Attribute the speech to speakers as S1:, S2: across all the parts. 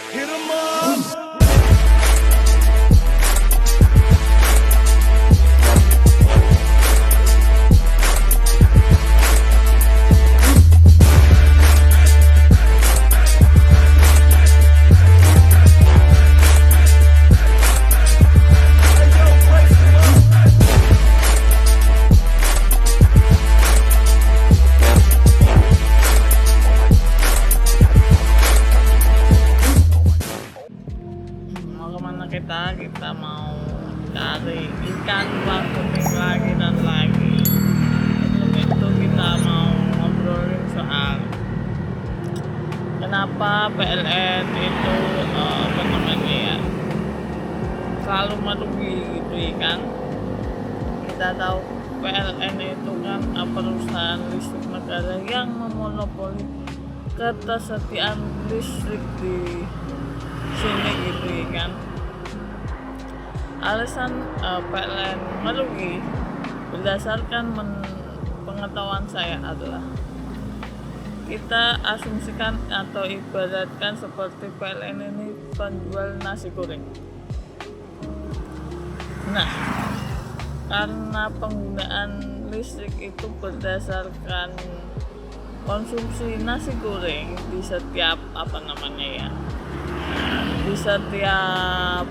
S1: Hit 'em up.
S2: Mau kemana kita mau cari ikan kuning lagi dan lagi. Sebelum itu kita mau ngobrolin soal kenapa PLN itu apa namanya ya, selalu merugi gitu ya kan. Kita tahu PLN itu kan perusahaan listrik negara yang memonopoli ketersediaan listrik di sini gitu ya kan. Alasan PLN merugi berdasarkan pengetahuan saya adalah, kita asumsikan atau ibaratkan seperti PLN ini penjual nasi goreng. Nah, karena penggunaan listrik itu berdasarkan konsumsi nasi goreng di setiap di setiap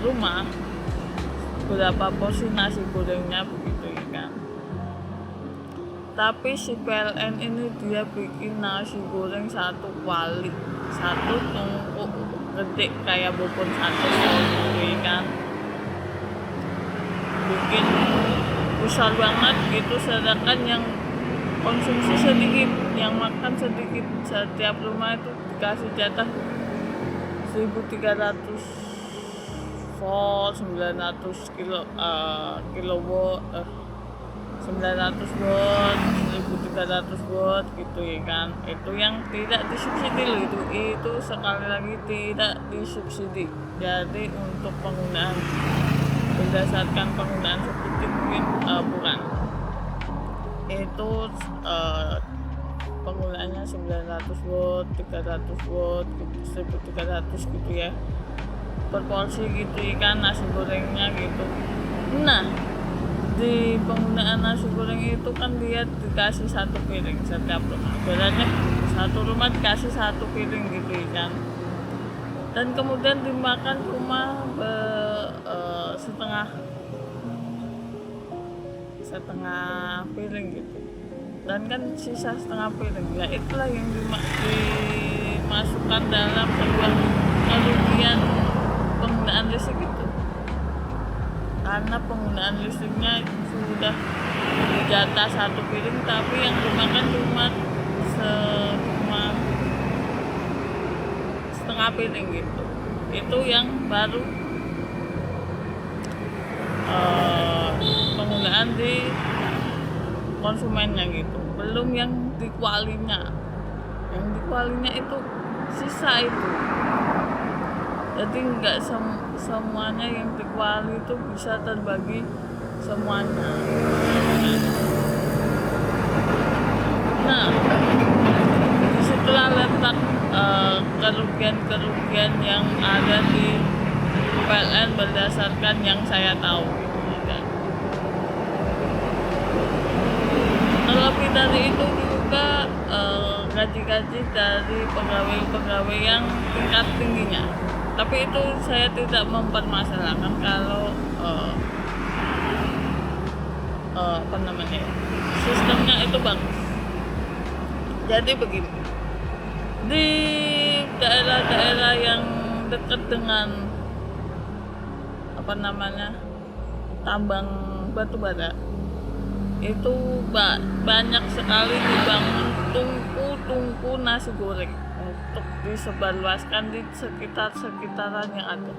S2: rumah, berapa porsi nasi gorengnya begitu ya kan. Tapi si PLN ini dia bikin nasi goreng satu kuali, satu tungku gede kayak bubur satu gitu ya kan, bikin besar banget gitu, sedangkan yang konsumsi sedikit, yang makan sedikit. Setiap rumah itu dikasih jatah 1300 volt, 900 kilowatt, 900 watt, 1300 watt gitu ya kan. Itu yang tidak disubsidi loh, itu sekali lagi tidak disubsidi. Jadi untuk penggunaan berdasarkan penggunaan subsidi mungkin bukan. Itu penggunaannya 900 watt, 300 watt, 1300 gitu ya per porsi gitu ikan nasi gorengnya gitu. Nah, di penggunaan nasi goreng itu kan dia dikasih satu piring setiap rumah, berarti satu rumah dikasih satu piring gitu ikan, dan kemudian dimakan cuma setengah piring gitu, dan kan sisa setengah piring ya itulah yang dimasukkan dalam sebuah kerugian penggunaan listrik itu. Karena penggunaan listriknya sudah dijatah satu piring, tapi yang dimakan cuma setengah piring gitu. Itu yang baru penggunaan di konsumennya gitu, belum yang di kualinya. Yang di kualinya itu sisa itu. Jadi nggak semuanya yang di kuali itu bisa terbagi semuanya. Nah, disitulah letak kerugian yang ada di PLN berdasarkan yang saya tahu. Terlebih dari itu juga gaji-gaji dari pegawai-pegawai yang tingkat tingginya. Tapi itu saya tidak mempermasalahkan kalau sistemnya itu bagus. Jadi begini, di daerah-daerah yang dekat dengan tambang batu bara itu banyak sekali dibangun tungku nasi goreng untuk disebarluaskan di sekitaran yang ada,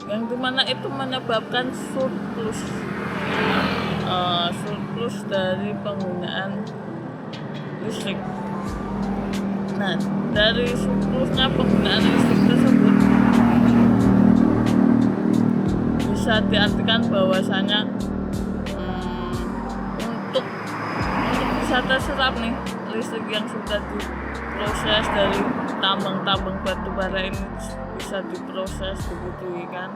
S2: yang dimana itu menyebabkan surplus dari penggunaan listrik. Nah, dari surplusnya penggunaan listrik tersebut bisa diartikan bahwasanya untuk bisa terserap nih listrik yang sudah diproses dari tambang-tambang batu bara ini bisa diproses begitu ya kan.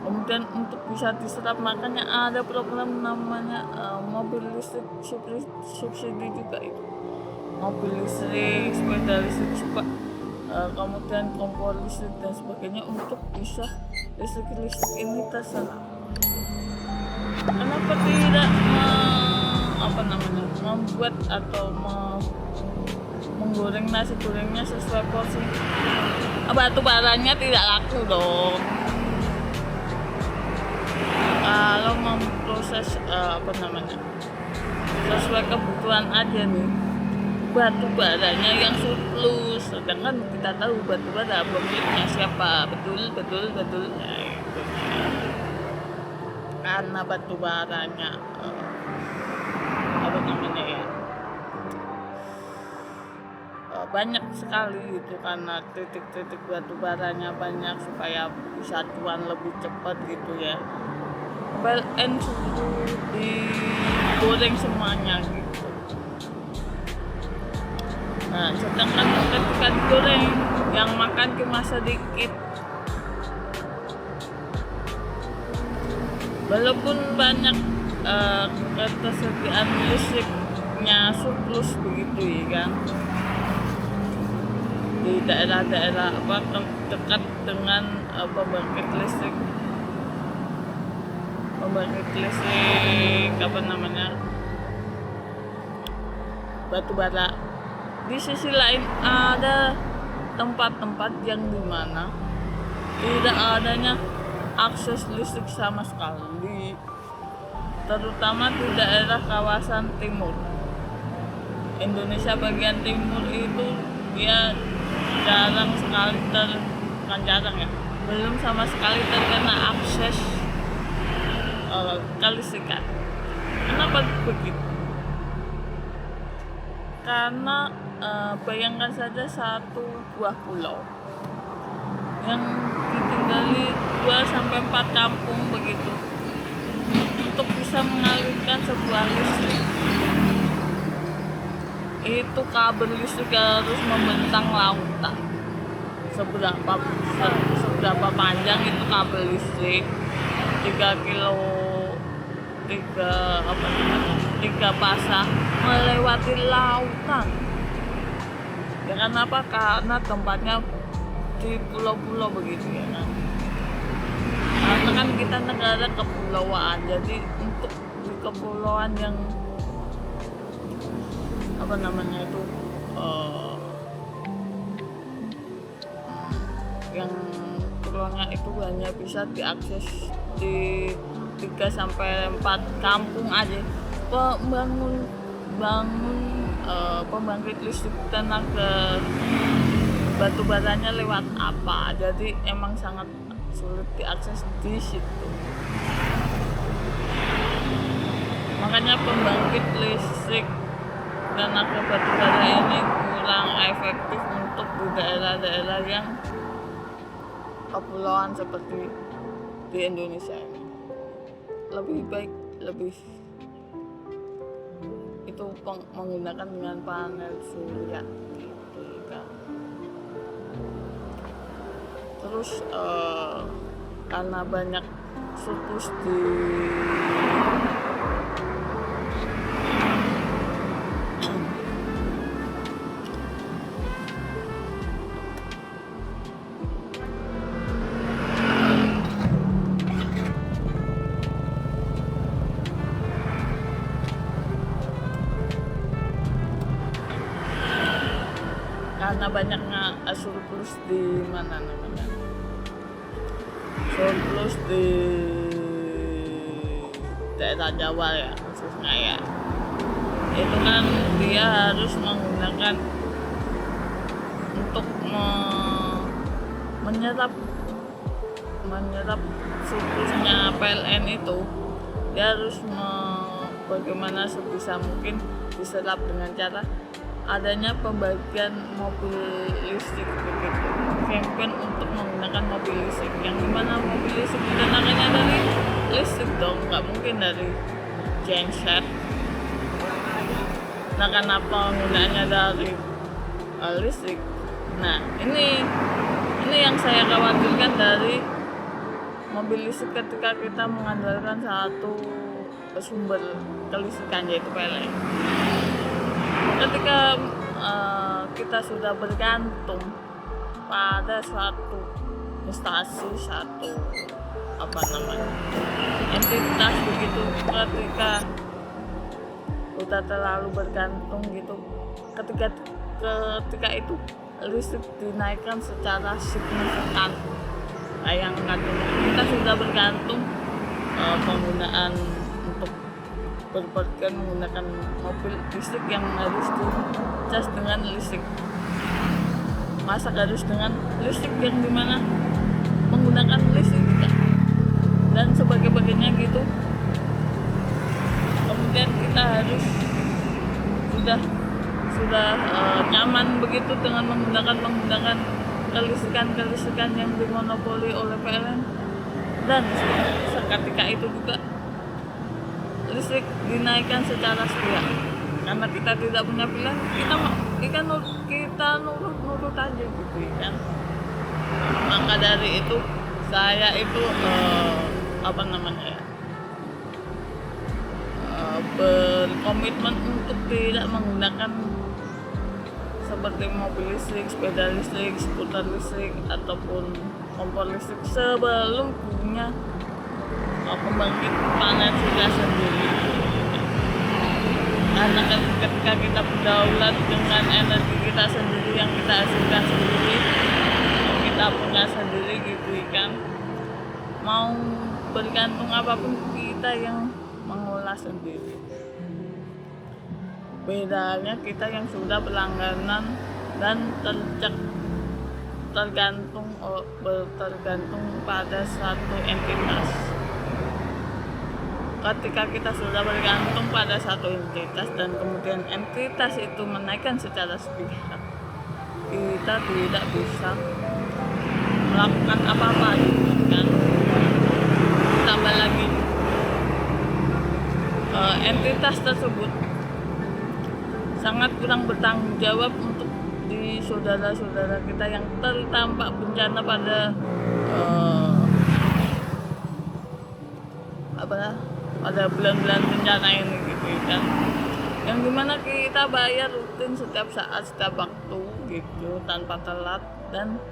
S2: Kemudian untuk bisa diserap, makanya ada program namanya mobil listrik subsidi juga itu. Mobil listrik, sepeda listrik juga, kemudian kompor listrik dan sebagainya untuk bisa listrik ini terserap. Kenapa tidak membuat atau menggoreng nasi gorengnya sesuai porsi? Batu baranya tidak laku dong. Kalau memproses sesuai kebutuhan aja nih, batu baranya yang surplus, sedangkan kita tahu batu bara pemiliknya siapa, betul. Nah, itu. Karena batu baranya banyak sekali itu, karena titik-titik batu baranya banyak supaya bisa cuan lebih cepat gitu ya. PLN suruh digoreng semuanya gitu. Nah, sedangkan ketika digoreng yang makan cuma sedikit. Walaupun banyak ketersediaan listriknya surplus begitu ya kan, di daerah-daerah dekat dengan pembangkit listrik batu bara. Di sisi lain ada tempat-tempat yang dimana tidak adanya akses listrik sama sekali, terutama di daerah kawasan timur Indonesia bagian timur itu dia jarang sekali belum sama sekali terkena akses kelistrikan. Kenapa begitu? Karena bayangkan saja satu buah pulau yang ditinggali 2-4 kampung begitu, untuk bisa mengalirkan sebuah listrik itu kabel listrik harus membentang lautan. Seberapa panjang itu kabel listrik? 3 pasang melewati lautan. Ya kenapa? Karena tempatnya di pulau-pulau begitu ya kan. Karena kan kita negara kepulauan, jadi untuk di kepulauan yang yang ruangnya itu hanya bisa diakses di 3-4 kampung aja. Pembangkit listrik tenaga batu baranya lewat apa? Jadi emang sangat sulit diakses di situ. Makanya pembangkit listrik tenaga batu bara ini kurang efektif untuk di daerah-daerah yang kepulauan seperti di Indonesia ini. Lebih baik itu menggunakan dengan panel surya gitu kan. Terus karena banyak surplus di karena banyaknya surplus di surplus di daerah Jawa ya khususnya ya, itu kan dia harus menggunakan untuk menyerap surplusnya PLN itu. Dia harus bagaimana sebisa mungkin diserap dengan cara adanya pembagian mobil listrik begitu, campaign untuk menggunakan mobil listrik, yang dimana mobil listrik tenaganya dari listrik dong, nggak mungkin dari genset. Nah, karena penggunaannya dari listrik. Nah, ini yang saya khawatirkan dari mobil listrik ketika kita mengandalkan satu sumber kelistrikan, yaitu PLN. Ketika kita sudah bergantung pada suatu instansi, satu entitas begitu, ketika udah terlalu bergantung gitu, ketika itu listrik dinaikkan secara signifikan, yang kita sudah bergantung penggunaan untuk berpergian menggunakan mobil listrik yang harus dicas dengan listrik, masa harus dengan listrik yang dimana menggunakan listrik juga dan sebagainya gitu. Kemudian kita harus sudah nyaman begitu dengan menggunakan kelistrikan yang dimonopoli oleh PLN, dan seketika itu juga listrik dinaikkan secara sepihak karena kita tidak punya pilihan, kita nurut aja gitu kan. Maka dari itu saya itu berkomitmen untuk tidak menggunakan seperti mobil listrik, sepeda listrik, skuter listrik, ataupun kompor listrik sebelum punya pembangkit panas surya sendiri. Karena ketika kita berdaulat dengan energi kita sendiri yang kita hasilkan sendiri, kita punya sendiri gitu kan, mau bergantung apapun kita yang mengolah sendiri. Bedanya kita yang sudah berlangganan dan tergantung pada satu entitas. Ketika kita sudah bergantung pada satu entitas dan kemudian entitas itu menaikkan secara sepihak, kita tidak bisa melakukan apa-apa kan. Tambah lagi entitas tersebut sangat kurang bertanggung jawab untuk di saudara-saudara kita yang terdampak bencana pada pada bulan-bulan bencana ini gitu kan, yang dimana kita bayar rutin setiap saat, setiap waktu gitu tanpa telat. Dan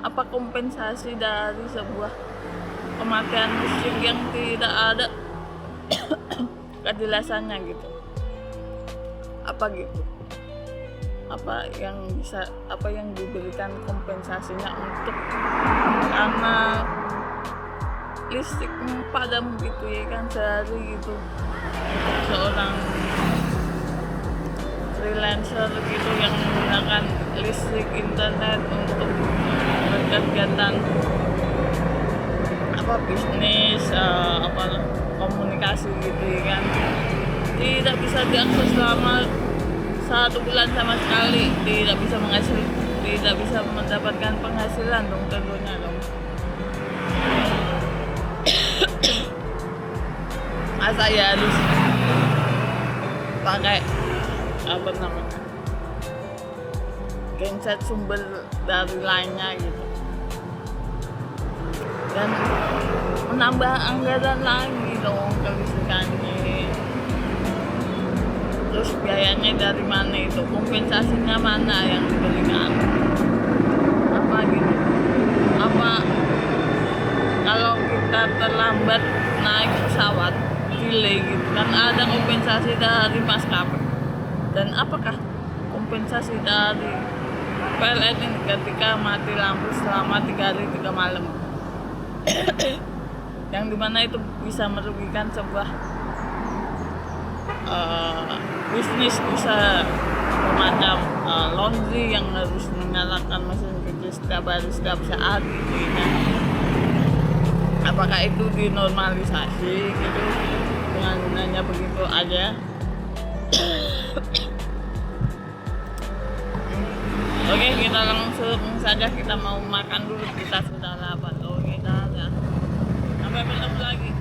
S2: apa kompensasi dari sebuah kematian listrik yang tidak ada kejelasannya gitu? Apa gitu? Apa yang diberikan kompensasinya untuk karena listrik padam gitu ya kan sehari gitu, untuk seorang freelancer gitu yang menggunakan listrik internet untuk berkegiatan bisnis, komunikasi gitu ya kan, tidak bisa diakses selama 1 bulan sama sekali, tidak bisa mendapatkan penghasilan dong tentunya dong. Masa ya harus pakai genset sumber dari lainnya gitu, dan menambah anggaran lagi dong kelistrikannya. Terus biayanya dari mana itu, kompensasinya mana yang diberikan, apa gitu, apa kalau kita terlambat naik pesawat delay gitu kan, ada kompensasi dari maskapai. Dan apakah kompensasi dari PLN ini ketika mati lampu selama 3 hari 3 malam yang dimana itu bisa merugikan sebuah bisnis usaha semacam laundry yang harus menyalakan mesin cuci setiap hari setiap saat gitu ya. Apakah itu dinormalisasi gitu dengan hanya begitu aja? Oke, kita langsung saja, kita mau makan dulu, kita sudah lapar. Oke, dah. Sampai bertemu lagi.